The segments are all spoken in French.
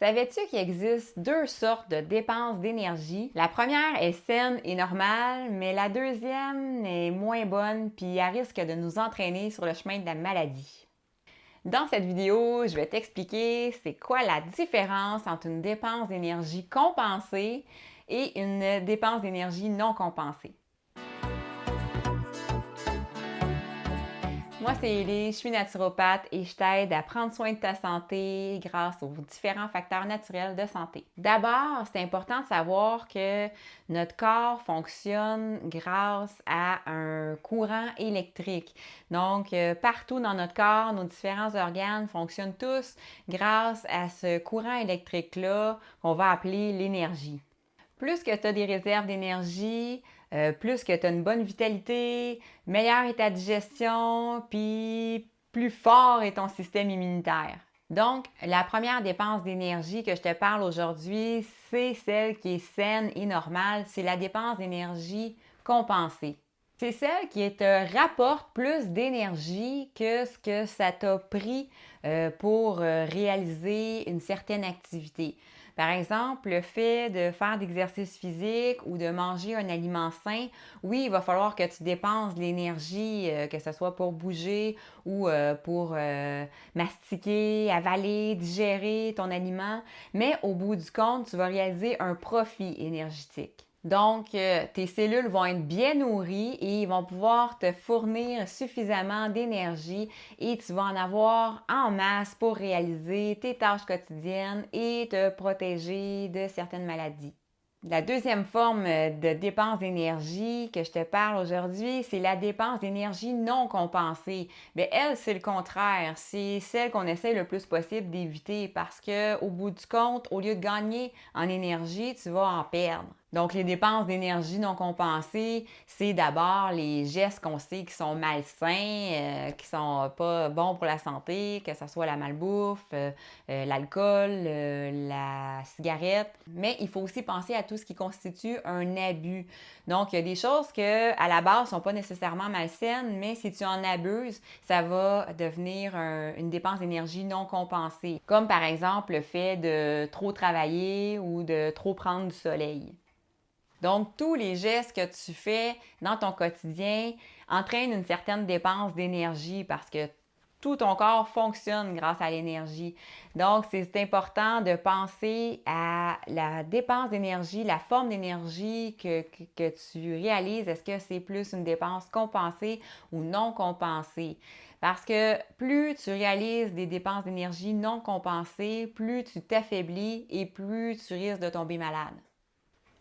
Savais-tu qu'il existe deux sortes de dépenses d'énergie? La première est saine et normale, mais la deuxième est moins bonne puis elle risque de nous entraîner sur le chemin de la maladie. Dans cette vidéo, je vais t'expliquer c'est quoi la différence entre une dépense d'énergie compensée et une dépense d'énergie non compensée. Moi, c'est Élie, je suis naturopathe et je t'aide à prendre soin de ta santé grâce aux différents facteurs naturels de santé. D'abord, c'est important de savoir que notre corps fonctionne grâce à un courant électrique. Donc, partout dans notre corps, nos différents organes fonctionnent tous grâce à ce courant électrique-là qu'on va appeler l'énergie. Plus que tu as des réserves d'énergie, plus que tu as une bonne vitalité, meilleure est ta digestion, puis plus fort est ton système immunitaire. Donc, la première dépense d'énergie que je te parle aujourd'hui, c'est celle qui est saine et normale, c'est la dépense d'énergie compensée. C'est celle qui te rapporte plus d'énergie que ce que ça t'a pris pour réaliser une certaine activité. Par exemple, le fait de faire d'exercice physique ou de manger un aliment sain, oui, il va falloir que tu dépenses de l'énergie, que ce soit pour bouger ou pour mastiquer, avaler, digérer ton aliment, mais au bout du compte, tu vas réaliser un profit énergétique. Donc, tes cellules vont être bien nourries et ils vont pouvoir te fournir suffisamment d'énergie et tu vas en avoir en masse pour réaliser tes tâches quotidiennes et te protéger de certaines maladies. La deuxième forme de dépense d'énergie que je te parle aujourd'hui, c'est la dépense d'énergie non compensée. Bien, elle, c'est le contraire. C'est celle qu'on essaie le plus possible d'éviter parce qu'au bout du compte, au lieu de gagner en énergie, tu vas en perdre. Donc, les dépenses d'énergie non compensées, c'est d'abord les gestes qu'on sait qui sont malsains, qui sont pas bons pour la santé, que ce soit la malbouffe, l'alcool, la cigarette. Mais il faut aussi penser à tout ce qui constitue un abus. Donc, il y a des choses que, à la base, sont pas nécessairement malsaines, mais si tu en abuses, ça va devenir une dépense d'énergie non compensée. Comme par exemple le fait de trop travailler ou de trop prendre du soleil. Donc, tous les gestes que tu fais dans ton quotidien entraînent une certaine dépense d'énergie parce que tout ton corps fonctionne grâce à l'énergie. Donc, c'est important de penser à la dépense d'énergie, la forme d'énergie que tu réalises. Est-ce que c'est plus une dépense compensée ou non compensée? Parce que plus tu réalises des dépenses d'énergie non compensées, plus tu t'affaiblis et plus tu risques de tomber malade.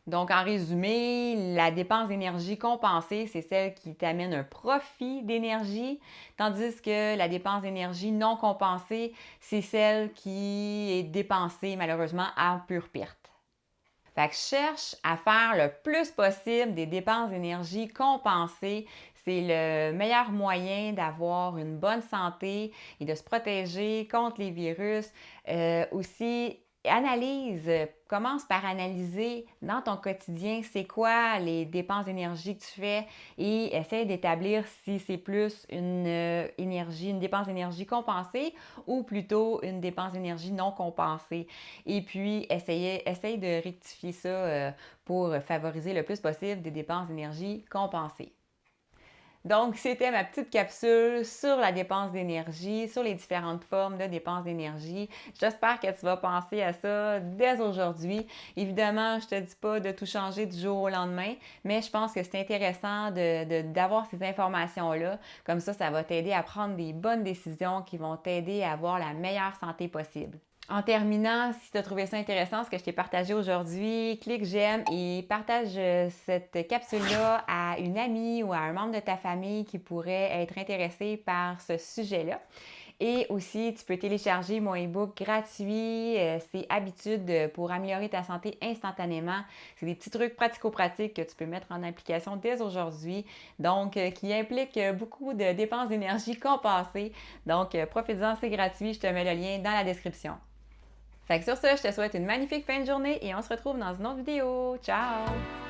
Donc, en résumé, la dépense d'énergie compensée, c'est celle qui t'amène un profit d'énergie, tandis que la dépense d'énergie non compensée, c'est celle qui est dépensée malheureusement à pure perte. Fait que cherche à faire le plus possible des dépenses d'énergie compensées. C'est le meilleur moyen d'avoir une bonne santé et de se protéger contre les virus. Aussi, commence par analyser dans ton quotidien c'est quoi les dépenses d'énergie que tu fais et essaie d'établir si c'est plus une dépense d'énergie compensée ou plutôt une dépense d'énergie non compensée. Et puis, essaye de rectifier ça pour favoriser le plus possible des dépenses d'énergie compensées. Donc, c'était ma petite capsule sur la dépense d'énergie, sur les différentes formes de dépenses d'énergie. J'espère que tu vas penser à ça dès aujourd'hui. Évidemment, je ne te dis pas de tout changer du jour au lendemain, mais je pense que c'est intéressant d'avoir ces informations-là. Comme ça va t'aider à prendre des bonnes décisions qui vont t'aider à avoir la meilleure santé possible. En terminant, si tu as trouvé ça intéressant, ce que je t'ai partagé aujourd'hui, clique j'aime et partage cette capsule-là à une amie ou à un membre de ta famille qui pourrait être intéressé par ce sujet-là. Et aussi, tu peux télécharger mon e-book gratuit, c'est Habitudes pour améliorer ta santé instantanément. C'est des petits trucs pratico-pratiques que tu peux mettre en application dès aujourd'hui, donc qui impliquent beaucoup de dépenses d'énergie compensées. Donc, profite-en, c'est gratuit, je te mets le lien dans la description. Fait que sur ça, je te souhaite une magnifique fin de journée et on se retrouve dans une autre vidéo. Ciao!